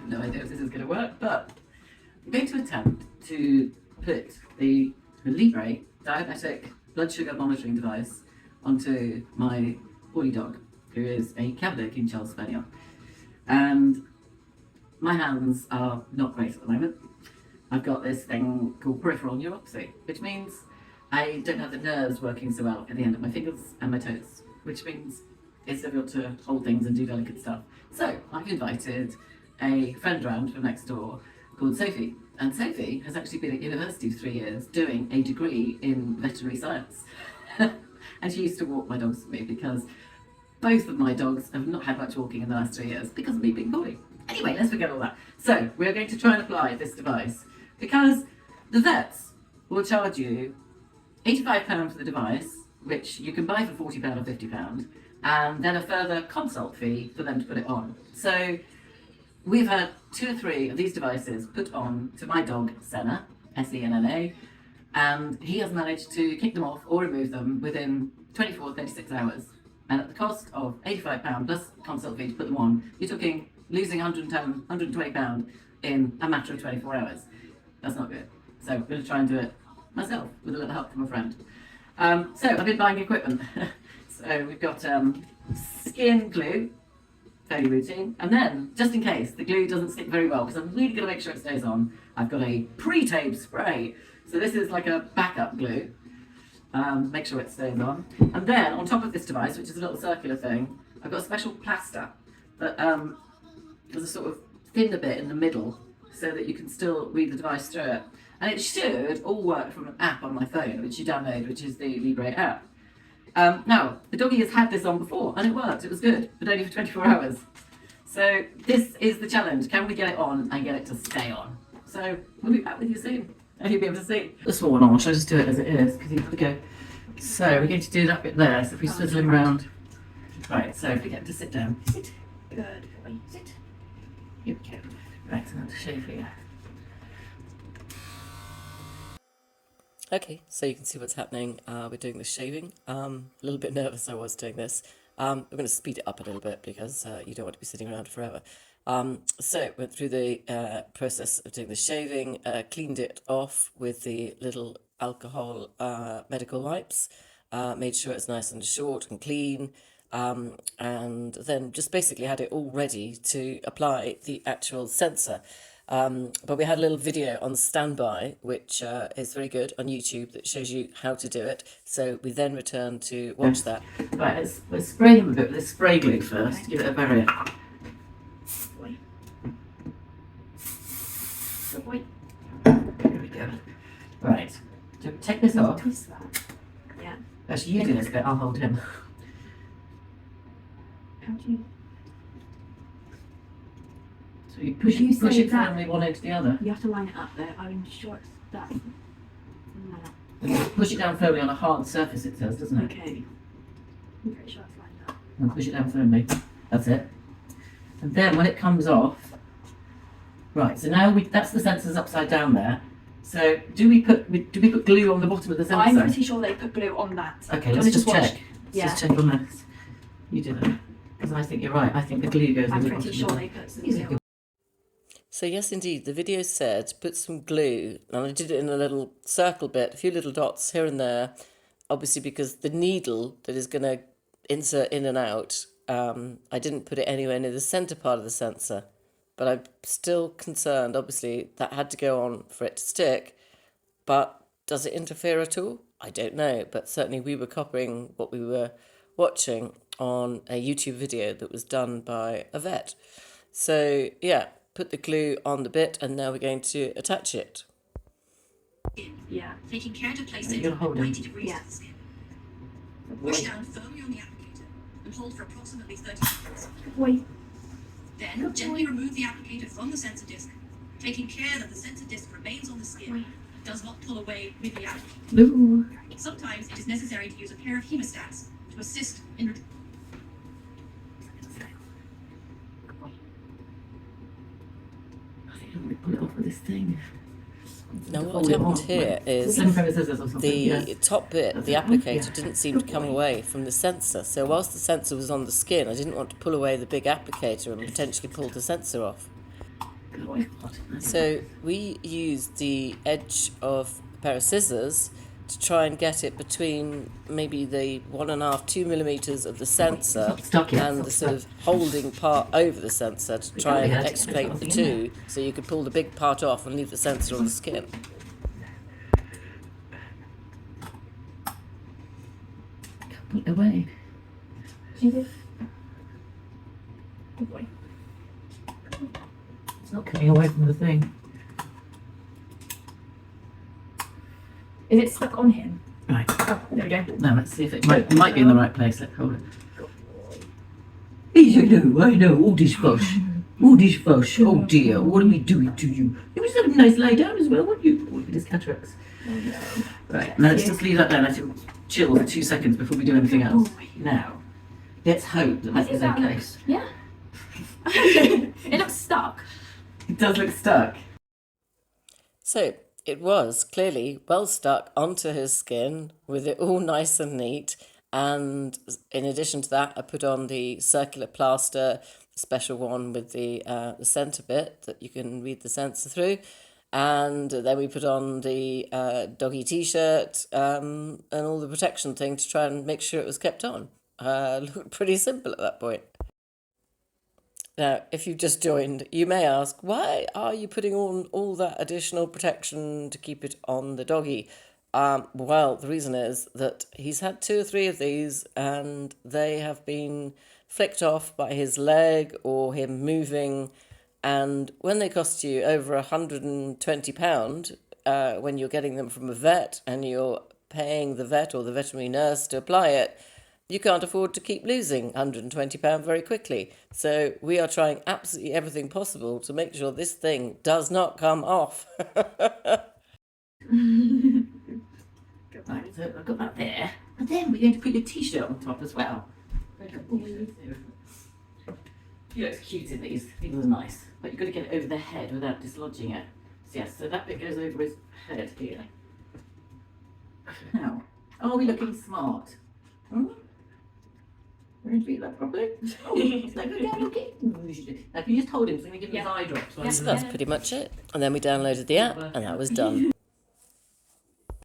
no idea if this is going to work, but I'm going to attempt to put the Libre diabetic blood sugar monitoring device onto my poorly dog, who is a Cavalier King Charles spaniel. And my hands are not great at the moment. I've got this thing called peripheral neuropathy, which means I don't have the nerves working so well at the end of my fingers and my toes, which means it's difficult to hold things and do delicate stuff. So I've invited a friend round from next door called Sophie. And Sophie has actually been at university for 3 years doing a degree in veterinary science. And she used to walk my dogs for me because both of my dogs have not had much walking in the last 3 years because of me being poorly. Anyway, let's forget all that. So we're going to try and apply this device because the vets will charge you £85 for the device, which you can buy for £40 or £50, and then a further consult fee for them to put it on. So we've had 2 or 3 of these devices put on to my dog, Senna, Senna, and he has managed to kick them off or remove them within 24, 36 hours. And at the cost of £85 plus consult fee to put them on, you're talking losing £110, £120 in a matter of 24 hours. That's not good. So I'm going to try and do it myself with a little help from a friend. So I've been buying equipment. So we've got skin glue, fairly routine, and then just in case the glue doesn't stick very well, because I'm really going to make sure it stays on, I've got a pre-tape spray. So this is like a backup glue. Make sure it stays on. And then on top of this device, which is a little circular thing, I've got a special plaster that there's a sort of thinner bit in the middle so that you can still read the device through it. And it should all work from an app on my phone, which you download, which is the Libre app. Now, the doggy has had this on before, and it worked, it was good, but only for 24 hours. So this is the challenge. Can we get it on and get it to stay on? So we'll be back with you soon, and you'll be able to see. The small one on, shall I just do it as it is, because you've got to go. So we're going to do that bit there, so if we swizzle him around. Right, so if we get him to sit down. Sit. Good. Wait, sit. Here we go. Right, so I'm going to shave here. Okay, so you can see what's happening. We're doing the shaving. A little bit nervous I was doing this. We're going to speed it up a little bit because you don't want to be sitting around forever. So went through the process of doing the shaving, cleaned it off with the little alcohol medical wipes, made sure it's nice and short and clean, and then just basically had it all ready to apply the actual sensor. But we had a little video on standby, which is very good on YouTube, that shows you how to do it. So we then return to watch that. Right, let's spray him a bit with this spray glue first, okay. Give it a barrier. There we go. Right, so take this off. Twist that. Yeah. Actually, you do this bit, I'll hold him. How do you? So you push it firmly one into the other. You have to line it up there. I'm sure it's that. Push it down firmly on a hard surface, it says, doesn't it? Okay. I'm pretty sure it's lined up. And push it down firmly. That's it. And then when it comes off, right. So now that's the sensors upside down there. So do we put glue on the bottom of the sensor? I'm pretty sure they put glue on that. Okay, let's just check. Let's Yeah. just check on this. You do that. Because I think you're right. I think the glue goes on I'm the pretty bottom. sure they put some glue on. So yes, indeed, the video said put some glue, and I did it in a little circle bit, a few little dots here and there, obviously because the needle that is going to insert in and out, I didn't put it anywhere near the centre part of the sensor, but I'm still concerned, obviously, that had to go on for it to stick, but does it interfere at all? I don't know, but certainly we were copying what we were watching on a YouTube video that was done by a vet. So yeah, put the glue on the bit, and now we're going to attach it. Yeah. Taking care to place You're it gonna at hold 90 it. degrees Yeah. to the skin. Push down firmly on the applicator and hold for approximately 30 seconds. Wait. Then gently remove the applicator from the sensor disc, taking care that the sensor disc remains on the skin and does not pull away with the applicator. Ooh. Sometimes it is necessary to use a pair of hemostats to assist in I think I'm going to pull it off with this thing. Now what happened here is the top bit, the applicator, didn't seem to come away from the sensor. So whilst the sensor was on the skin, I didn't want to pull away the big applicator and potentially pull the sensor off. Oh, God. So we used the edge of a pair of scissors to try and get it between maybe the 1.5, 2 millimeters of the sensor not stuck yet, and it's the not sort of stuck. holding part over the sensor to try and yeah, there's extricate the something in two, so you could pull the big part off and leave the sensor on the skin. Put it away. Jesus. Good boy. It's not coming away from the thing. Is it stuck on him? Right. Oh, there we go. Now let's see if it might be in the right place. Let's hold it. Yes, I know, all this fuss. All this fuss. Oh dear, what are we doing to you? You must have a nice lie down as well, wouldn't you? Oh, look at his cataracts. Right, now let's just leave that there, let it chill for 2 seconds before we do anything else. Now, let's hope that that is okay. Yeah. It looks stuck. It does look stuck. So it was clearly well stuck onto his skin with it all nice and neat. And in addition to that, I put on the circular plaster, special one with the centre bit that you can read the sensor through. And then we put on the doggy t-shirt and all the protection thing to try and make sure it was kept on. Looked pretty simple at that point. Now, if you've just joined, you may ask, why are you putting on all that additional protection to keep it on the doggy? Well, the reason is that he's had 2 or 3 of these and they have been flicked off by his leg or him moving. And when they cost you over £120 when you're getting them from a vet and you're paying the vet or the veterinary nurse to apply it, you can't afford to keep losing £120 very quickly. So we are trying absolutely everything possible to make sure this thing does not come off. Right, so I've got that there. And then we're going to put your t-shirt on top as well. He looks cute in these. He was nice. But you've got to get it over the head without dislodging it. So yes, so that bit goes over his head here. Now, are we looking smart? Hmm? We're going to do that properly? Oh, it's like, go down, okay. Now, if you just hold him, so I'm going to give him his eye drops. So that's pretty much it. And then we downloaded the app and that was done.